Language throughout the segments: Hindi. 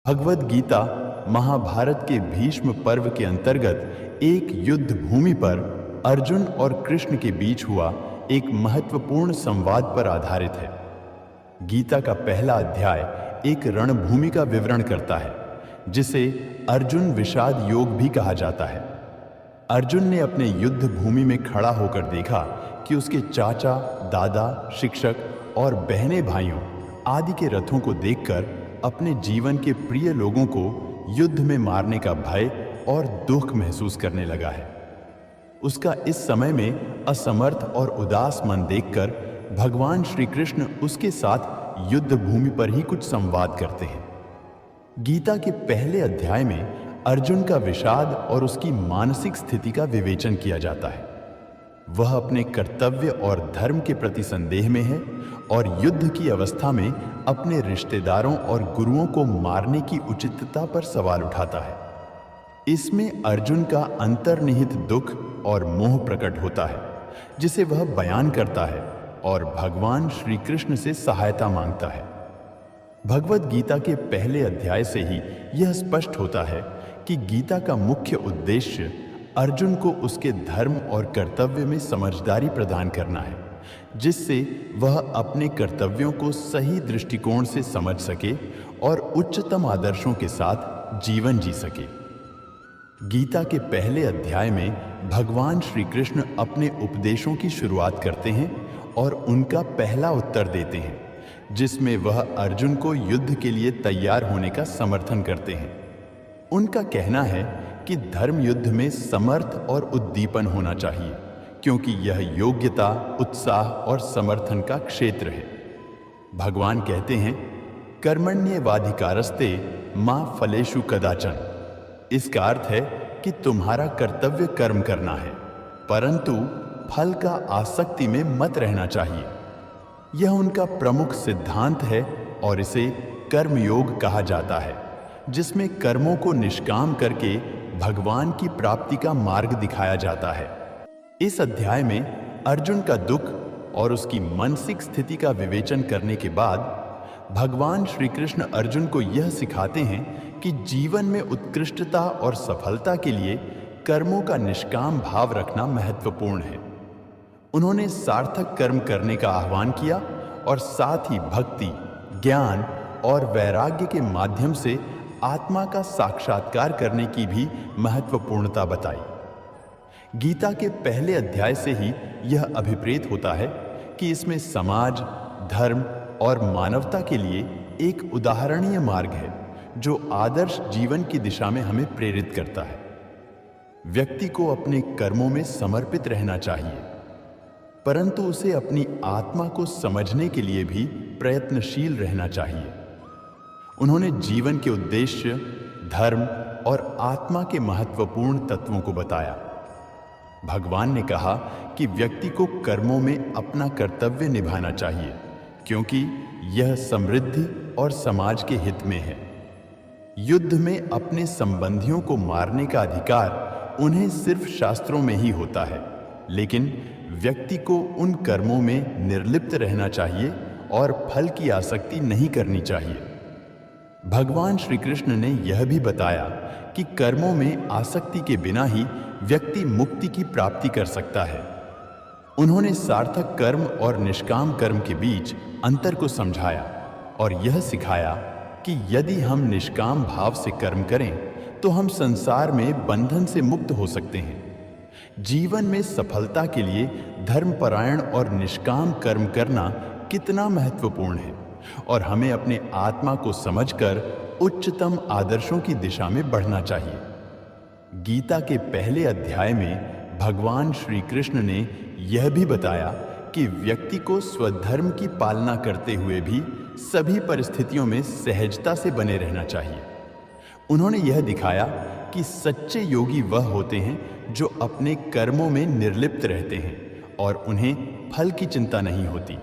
भगवद गीता महाभारत के भीष्म पर्व के अंतर्गत एक युद्ध भूमि पर अर्जुन और कृष्ण के बीच हुआ एक महत्वपूर्ण संवाद पर आधारित है। गीता का पहला अध्याय एक रणभूमि का विवरण करता है, जिसे अर्जुन विषाद योग भी कहा जाता है। अर्जुन ने अपने युद्ध भूमि में खड़ा होकर देखा कि उसके चाचा, दादा, शिक्षक और बहने भाइयों आदि के रथों को देखकर अपने जीवन के प्रिय लोगों को युद्ध में मारने का भय और दुख महसूस करने लगा है। उसका इस समय में असमर्थ और उदास मन देखकर भगवान श्री कृष्ण उसके साथ युद्ध भूमि पर ही कुछ संवाद करते हैं। गीता के पहले अध्याय में अर्जुन का विषाद और उसकी मानसिक स्थिति का विवेचन किया जाता है। वह अपने कर्तव्य और धर्म के प्रति संदेह में है और युद्ध की अवस्था में अपने रिश्तेदारों और गुरुओं को मारने की उचितता पर सवाल उठाता है। इसमें अर्जुन का अंतर्निहित दुख और मोह प्रकट होता है, जिसे वह बयान करता है और भगवान श्री कृष्ण से सहायता मांगता है। भगवद गीता के पहले अध्याय से ही यह स्पष्ट होता है कि गीता का मुख्य उद्देश्य अर्जुन को उसके धर्म और कर्तव्य में समझदारी प्रदान करना है, जिससे वह अपने कर्तव्यों को सही दृष्टिकोण से समझ सके और उच्चतम आदर्शों के साथ जीवन जी सके। गीता के पहले अध्याय में भगवान श्री कृष्ण अपने उपदेशों की शुरुआत करते हैं और उनका पहला उत्तर देते हैं, जिसमें वह अर्जुन को युद्ध के लिए तैयार होने का समर्थन करते हैं। उनका कहना है कि धर्म युद्ध में समर्थ और उद्दीपन होना चाहिए, क्योंकि यह योग्यता, उत्साह और समर्थन का क्षेत्र है। भगवान कहते हैं, कर्मण्येवाधिकारस्ते मा फलेषु कदाचन। इसका अर्थ है कि तुम्हारा कर्तव्य कर्म करना है, परंतु फल का आसक्ति में मत रहना चाहिए। यह उनका प्रमुख सिद्धांत है और इसे कर्मयोग कहा जाता है, जिसमें कर्मों को निष्काम करके भगवान की प्राप्ति का मार्ग दिखाया जाता है। इस अध्याय में अर्जुन का दुख और उसकी मानसिक स्थिति का विवेचन करने के बाद भगवान श्री कृष्ण अर्जुन को यह सिखाते हैं कि जीवन में उत्कृष्टता और सफलता के लिए कर्मों का निष्काम भाव रखना महत्वपूर्ण है। उन्होंने सार्थक कर्म करने का आह्वान किया और साथ ही भक्ति, ज्ञान और वैराग्य के माध्यम से आत्मा का साक्षात्कार करने की भी महत्वपूर्णता बताई। गीता के पहले अध्याय से ही यह अभिप्रेत होता है कि इसमें समाज, धर्म और मानवता के लिए एक उदाहरणीय मार्ग है, जो आदर्श जीवन की दिशा में हमें प्रेरित करता है। व्यक्ति को अपने कर्मों में समर्पित रहना चाहिए, परंतु उसे अपनी आत्मा को समझने के लिए भी प्रयत्नशील रहना चाहिए। उन्होंने जीवन के उद्देश्य, धर्म और आत्मा के महत्वपूर्ण तत्वों को बताया। भगवान ने कहा कि व्यक्ति को कर्मों में अपना कर्तव्य निभाना चाहिए, क्योंकि यह समृद्धि और समाज के हित में है। युद्ध में अपने संबंधियों को मारने का अधिकार उन्हें सिर्फ शास्त्रों में ही होता है, लेकिन व्यक्ति को उन कर्मों में निर्लिप्त रहना चाहिए और फल की आसक्ति नहीं करनी चाहिए। भगवान श्री कृष्ण ने यह भी बताया कि कर्मों में आसक्ति के बिना ही व्यक्ति मुक्ति की प्राप्ति कर सकता है। उन्होंने सार्थक कर्म और निष्काम कर्म के बीच अंतर को समझाया और यह सिखाया कि यदि हम निष्काम भाव से कर्म करें तो हम संसार में बंधन से मुक्त हो सकते हैं। जीवन में सफलता के लिए धर्मपरायण और निष्काम कर्म करना कितना महत्वपूर्ण है और हमें अपने आत्मा को समझकर उच्चतम आदर्शों की दिशा में बढ़ना चाहिए। गीता के पहले अध्याय में भगवान श्री कृष्ण ने यह भी बताया कि व्यक्ति को स्वधर्म की पालना करते हुए भी सभी परिस्थितियों में सहजता से बने रहना चाहिए। उन्होंने यह दिखाया कि सच्चे योगी वह होते हैं जो अपने कर्मों में निर्लिप्त रहते हैं और उन्हें फल की चिंता नहीं होती।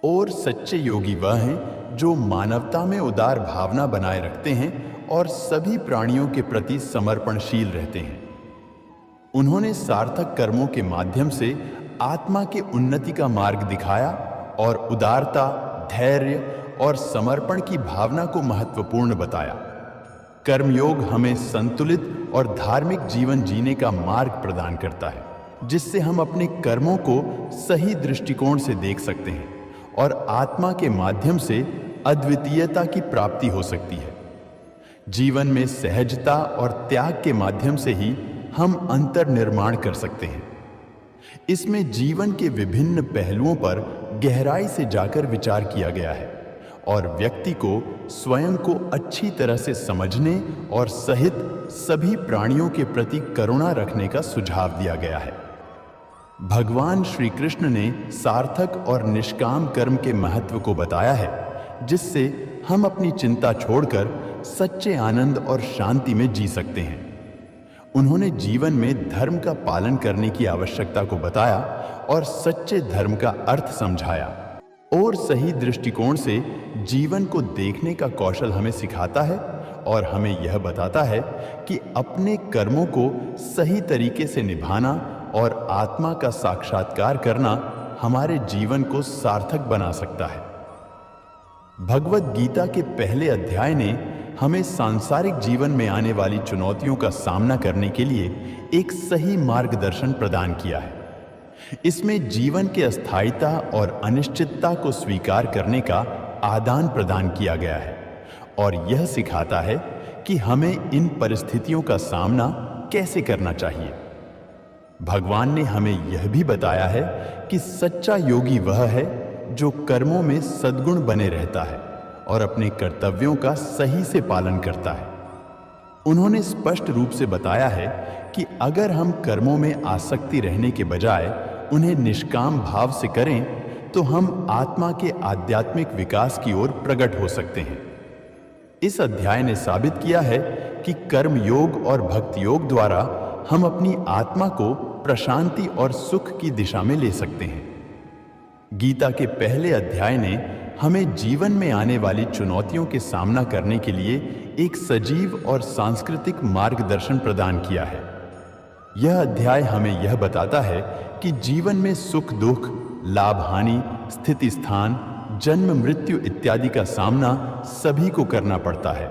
और सच्चे योगी वह हैं जो मानवता में उदार भावना बनाए रखते हैं और सभी प्राणियों के प्रति समर्पणशील रहते हैं। उन्होंने सार्थक कर्मों के माध्यम से आत्मा के उन्नति का मार्ग दिखाया और उदारता, धैर्य और समर्पण की भावना को महत्वपूर्ण बताया। कर्मयोग हमें संतुलित और धार्मिक जीवन जीने का मार्ग प्रदान करता है, जिससे हम अपने कर्मों को सही दृष्टिकोण से देख सकते हैं और आत्मा के माध्यम से अद्वितीयता की प्राप्ति हो सकती है। जीवन में सहजता और त्याग के माध्यम से ही हम अंतर्निर्माण कर सकते हैं। इसमें जीवन के विभिन्न पहलुओं पर गहराई से जाकर विचार किया गया है और व्यक्ति को स्वयं को अच्छी तरह से समझने और सहित सभी प्राणियों के प्रति करुणा रखने का सुझाव दिया गया है। भगवान श्री कृष्ण ने सार्थक और निष्काम कर्म के महत्व को बताया है, जिससे हम अपनी चिंता छोड़कर सच्चे आनंद और शांति में जी सकते हैं। उन्होंने जीवन में धर्म का पालन करने की आवश्यकता को बताया और सच्चे धर्म का अर्थ समझाया और सही दृष्टिकोण से जीवन को देखने का कौशल हमें सिखाता है और हमें यह बताता है कि अपने कर्मों को सही तरीके से निभाना और आत्मा का साक्षात्कार करना हमारे जीवन को सार्थक बना सकता है। भगवद गीता के पहले अध्याय ने हमें सांसारिक जीवन में आने वाली चुनौतियों का सामना करने के लिए एक सही मार्गदर्शन प्रदान किया है। इसमें जीवन के अस्थायिता और अनिश्चितता को स्वीकार करने का आदान प्रदान किया गया है और यह सिखाता है कि हमें इन परिस्थितियों का सामना कैसे करना चाहिए। भगवान ने हमें यह भी बताया है कि सच्चा योगी वह है जो कर्मों में सद्गुण बने रहता है और अपने कर्तव्यों का सही से पालन करता है। उन्होंने स्पष्ट रूप से बताया है कि अगर हम कर्मों में आसक्ति रहने के बजाय उन्हें निष्काम भाव से करें तो हम आत्मा के आध्यात्मिक विकास की ओर प्रकट हो सकते हैं। इस अध्याय ने साबित किया है कि कर्म योग और भक्ति योग द्वारा हम अपनी आत्मा को प्रशांति और सुख की दिशा में ले सकते हैं। गीता के पहले अध्याय ने हमें जीवन में आने वाली चुनौतियों के सामना करने के लिए एक सजीव और सांस्कृतिक मार्गदर्शन प्रदान किया है। यह अध्याय हमें यह बताता है कि जीवन में सुख दुख, लाभ हानि, स्थिति स्थान, जन्म मृत्यु इत्यादि का सामना सभी को करना पड़ता है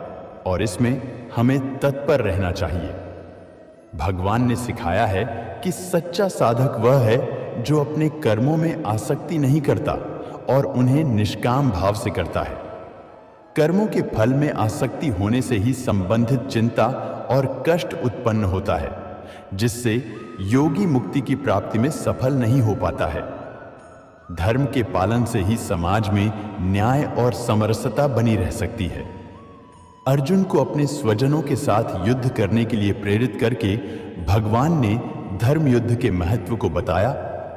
और इसमें हमें तत्पर रहना चाहिए। भगवान ने सिखाया है कि सच्चा साधक वह है जो अपने कर्मों में आसक्ति नहीं करता और उन्हें निष्काम भाव से करता है। कर्मों के फल में आसक्ति होने से ही संबंधित चिंता और कष्ट उत्पन्न होता है, जिससे योगी मुक्ति की प्राप्ति में सफल नहीं हो पाता है। धर्म के पालन से ही समाज में न्याय और समरसता बनी रह सकती है। अर्जुन को अपने स्वजनों के साथ युद्ध करने के लिए प्रेरित करके भगवान ने धर्म युद्ध के महत्व को बताया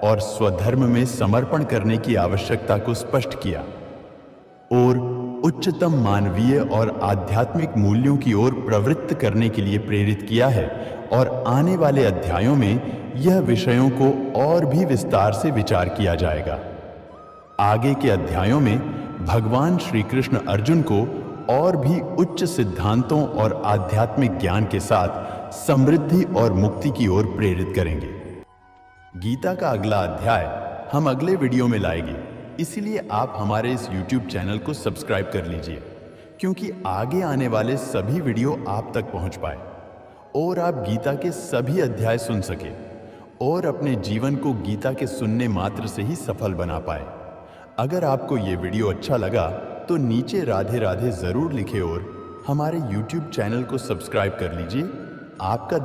और स्वधर्म में समर्पण करने की आवश्यकता को स्पष्ट किया और उच्चतम मानवीय और आध्यात्मिक मूल्यों की ओर प्रवृत्त करने के लिए प्रेरित किया है और आने वाले अध्यायों में यह विषयों को और भी विस्तार से विचार किया जाएगा। आगे के अध्यायों में भगवान श्री कृष्ण अर्जुन को और भी उच्च सिद्धांतों और आध्यात्मिक ज्ञान के साथ समृद्धि और मुक्ति की ओर प्रेरित करेंगे। गीता का अगला अध्याय हम अगले वीडियो में लाएंगे, इसीलिए आप हमारे इस YouTube चैनल को सब्सक्राइब कर लीजिए, क्योंकि आगे आने वाले सभी वीडियो आप तक पहुंच पाए और आप गीता के सभी अध्याय सुन सके और अपने जीवन को गीता के सुनने मात्र से ही सफल बना पाए। अगर आपको ये वीडियो अच्छा लगा तो नीचे राधे राधे जरूर लिखें और हमारे YouTube चैनल को सब्सक्राइब कर लीजिए। आपका